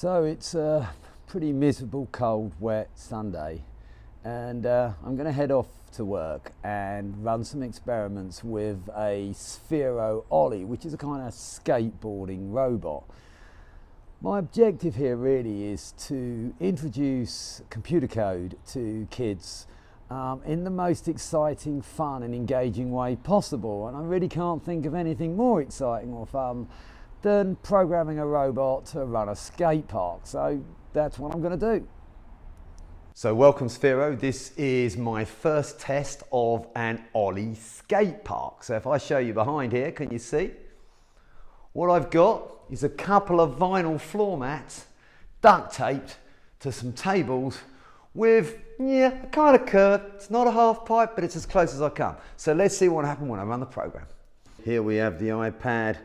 So it's a pretty miserable, cold, wet Sunday, and I'm going to head off to work and run some experiments with a Sphero Ollie, which is a kind of skateboarding robot. My objective here really is to introduce computer code to kids in the most exciting, fun and engaging way possible, and I really can't think of anything more exciting or fun than programming a robot to run a skate park. So that's what I'm going to do. So welcome Sphero, this is my first test of an Ollie skate park. So if I show you behind here, can you see? What I've got is a couple of vinyl floor mats duct taped to some tables with, a kind of curve. It's not a half pipe, but it's as close as I come. So let's see what happens when I run the program. Here we have the iPad.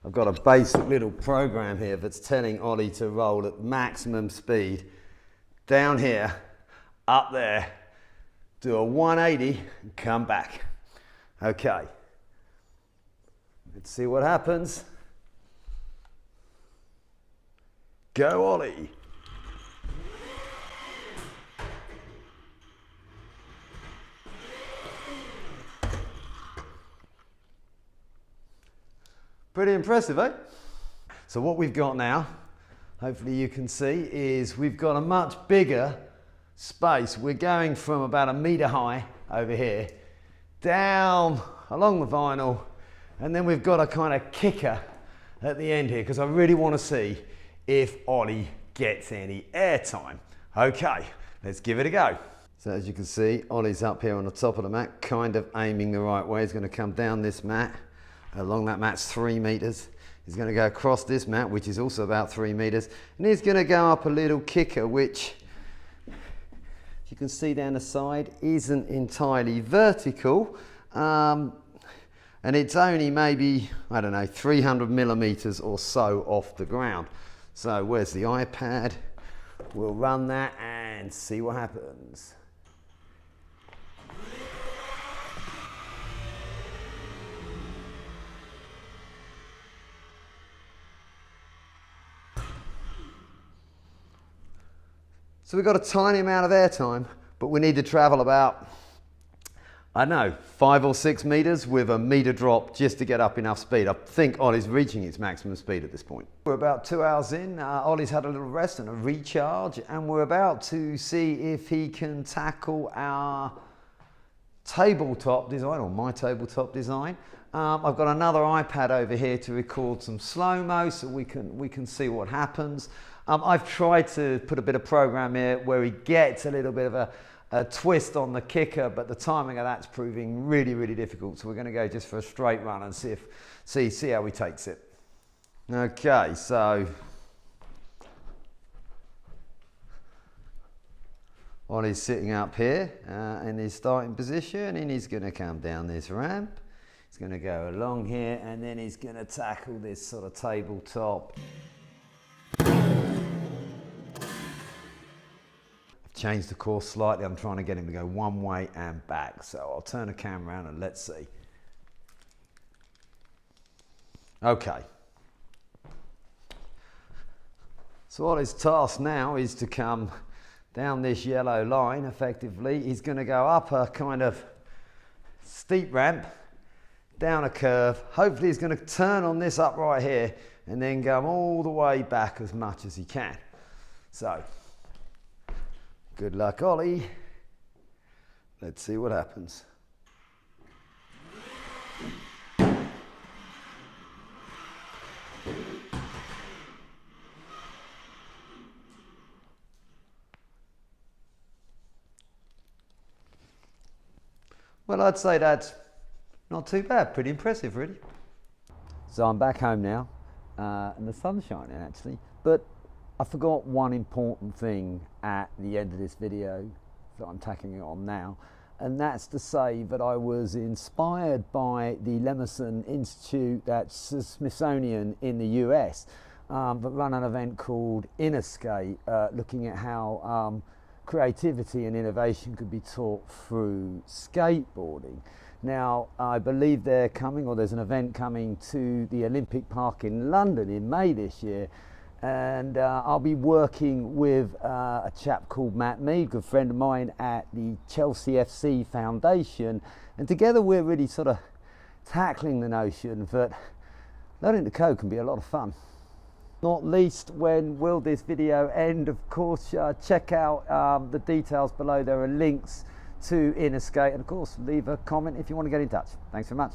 I've got a basic little program here that's telling Ollie to roll at maximum speed. Down here, up there, do a 180 and come back. Okay, let's see what happens. Go Ollie. Pretty impressive, eh? So what we've got now, hopefully you can see, is we've got a much bigger space. We're going from about 1 meter high over here, down along the vinyl, and then we've got a kind of kicker at the end here, because I really want to see if Ollie gets any airtime. Okay, let's give it a go. So as you can see, Ollie's up here on the top of the mat, kind of aiming the right way. He's going to come down this mat. Along that mat's 3 meters. He's going to go across this mat, which is also about 3 meters, and he's going to go up a little kicker, which you can see down the side isn't entirely vertical, and it's only maybe, I don't know, 300 millimeters or so off the ground. So where's the iPad? We'll run that and see what happens. So we've got a tiny amount of airtime, but we need to travel about, I don't know, 5 or 6 meters with a meter drop just to get up enough speed. I think Ollie's reaching its maximum speed at this point. We're about 2 hours in. Ollie's had a little rest and a recharge, and we're about to see if he can tackle our tabletop design, or my tabletop design. I've got another iPad over here to record some slow-mo so we can see what happens. I've tried to put a bit of program here where he gets a little bit of a twist on the kicker, but the timing of that's proving really, really difficult. So we're going to go just for a straight run and see how he takes it. Okay, so Ollie's sitting up here in his starting position, and he's going to come down this ramp. He's going to go along here, and then he's going to tackle this sort of tabletop. Changed the course slightly. I'm trying to get him to go one way and back. So I'll turn the camera around and let's see. Okay. So what his task now is to come down this yellow line effectively. He's going to go up a kind of steep ramp, down a curve. Hopefully he's going to turn on this upright here and then go all the way back as much as he can. So good luck, Ollie. Let's see what happens. Well, I'd say that's not too bad. Pretty impressive, really. So I'm back home now, and the sun's shining actually, but I forgot one important thing at the end of this video that I'm tacking it on now, and that's to say that I was inspired by the Lemelson Institute, that's the Smithsonian in the US, that run an event called Innoskate, looking at how creativity and innovation could be taught through skateboarding. Now, I believe they're coming, or there's an event coming to the Olympic Park in London in May this year, and I'll be working with a chap called Matt Mead, a good friend of mine at the Chelsea FC Foundation, and together we're really sort of tackling the notion that learning to code can be a lot of fun. Not least, when will this video end? Of course, check out the details below. There are links to Innoskate, and of course leave a comment if you want to get in touch. Thanks very much.